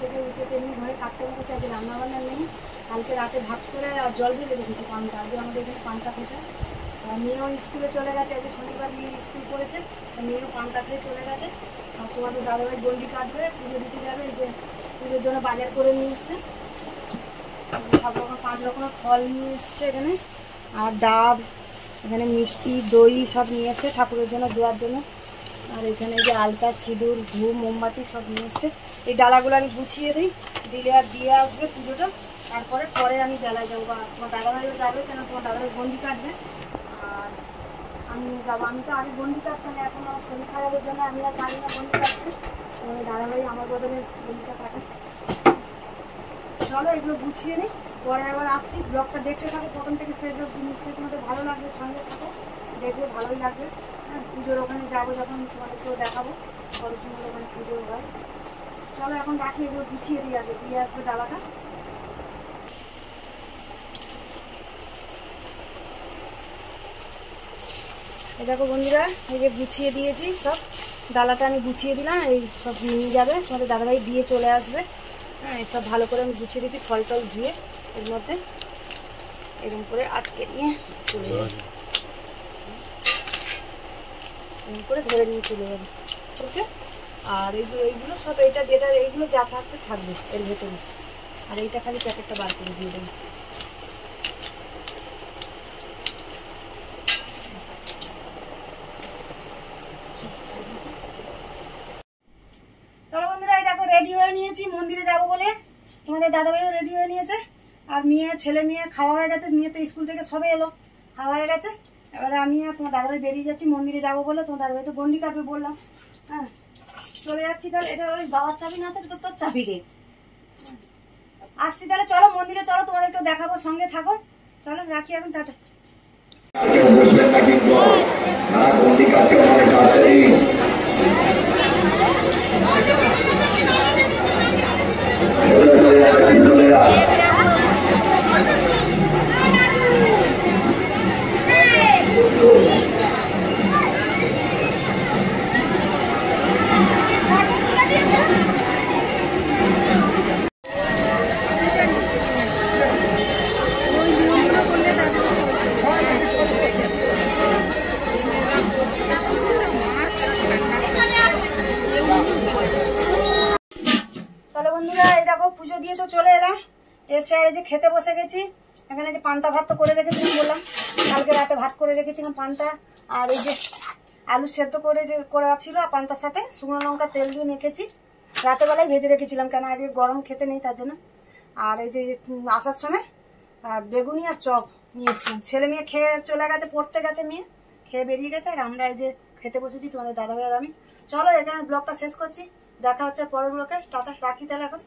থেকে উঠে তেমনি ঘরে কাজকর্ম করছে, আজকে রান্নাবান্না নেই। কালকে রাতে ভাত করে আর জল ঢেলে রেখেছি পান্তা, আজকে আমাদের এখানে পান্তা খেতে। মেয়েও স্কুলে চলে গেছে, আজকে শনিবার মেয়ে স্কুল করেছে, মেয়েও পান্তা খেয়ে চলে গেছে। আর তোমাদের দাদাভাই গন্ডি কাটবে, পুজো দিতে যাবে, এই যে পুজোর জন্য বাজার করে নিয়ে এসছে সব রকম 5 রকমের ফল নিয়ে এসছে এখানে, আর ডাব, এখানে মিষ্টি দই সব নিয়ে এসছে ঠাকুরের জন্য দেওয়ার জন্য। আর এখানে যে আলতা সিঁদুর ধূপ মোমবাতি সব নিয়ে এসছে। এই ডালাগুলো আমি গুছিয়ে দিই, দিলে আর দিয়ে আসবে পুজোটা, তারপরে পরে আমি বেলায় যাবো, বা তোমার দাদাভাইও যাবে, কেন তোমার দাদাভাই গন্ডি কাটবে আর আমি যাবো। আমি তো আগে গন্ডি কাটতাম, এখন আমার শরীর খারাপের জন্য আমি আর পারি না গন্ডি কাটতে, তোমাদের দাদাভাই আমার বদলে গন্ডিটা কাটে। চলো এগুলো গুছিয়ে নিই, পরে আবার আসছি। ব্লগটা দেখতে থাকো প্রথম থেকে শেষ অবধি, নিশ্চয়ই তোমাদের ভালো লাগবে, সঙ্গে থাকো, দেখবে ভালোই লাগবে। হ্যাঁ, পুজোর ওখানে যাবো যখন তোমাদেরকেও দেখাবো কত সুন্দর ওখানে পুজো হয়। চলো এখন রাখি, এগুলো গুছিয়ে দিই, আগে দিয়ে আসবে ডালাটা। এই দেখো বন্ধুরা, এই যে গুছিয়ে দিয়েছি সব, ডালাটা আমি গুছিয়ে দিলাম, এই সব নিয়ে যাবে তোমাদের দাদাভাই দিয়ে চলে আসবে। হ্যাঁ, এইসব ভালো করে আমি গুছিয়ে দিয়েছি, ফল টল ধুয়ে এর মধ্যে এরকম করে আটকে নিয়ে চলে যাবে, এরকম করে ধরে নিয়ে চলে যাবে। ওকে, আর এইগুলো সব, এটা যেটা এইগুলো যা থাকছে থাকবে এর ভেতরে, আর এইটা খালি প্যাকেটটা বার করে দিয়ে দেবে। চলো বন্ধুরা, এই দেখো রেডি হয়ে নিয়েছি মন্দিরে যাবো বলে, তোমাদের দাদাভাইও রেডি হয়ে নিয়েছে, আর ছেলে মেয়ে খাওয়া হয়ে গেছে, মেয়ে তো স্কুল থেকে সবে এলো, খাওয়া হয়ে গেছে। এবারে আমি আর তোমার দাদাভাই বেরিয়ে যাচ্ছি মন্দিরে যাবো বলে, তোমার দাদাভাই তো গন্ডি কাটবে বললাম। হ্যাঁ, চলে যাচ্ছি তাহলে। এটা ওই বাবার চাবি না থাকলে তো তোর চাবি রে। আসছি তাহলে, চলো মন্দিরে চলো, তোমাদেরকেও দেখাবো, সঙ্গে থাকো। চলো রাখি এখন, টাটা। পুজো দিয়ে তো চলে এলাম, এসে আর এই যে খেতে বসে গেছি। এখানে যে পান্তা ভাত তো করে রেখেছিলাম বললাম, কালকে রাতে ভাত করে রেখেছিলাম পান্তা, আর এই যে আলু সেদ্ধ করে যে করা ছিল, আর পান্তার সাথে শুকনো লঙ্কা তেল দিয়ে মেখেছি, রাতে বেলায় ভেজে রেখেছিলাম, কেন আজকে গরম খেতে নেই তার জন্য। আর এই যে আসার সময় আর বেগুনি আর চপ নিয়ে এসেছিলাম। ছেলে মেয়ে খেয়ে চলে গেছে, পড়তে গেছে, মেয়ে খেয়ে বেরিয়ে গেছে, আর আমরা এই যে খেতে বসেছি তোমাদের দাদাভাই আর আমি। চলো এখানে ব্লগটা শেষ করছি, দেখা হচ্ছে পরের ব্লগে, টাটা, রাখি তাহলে এখন।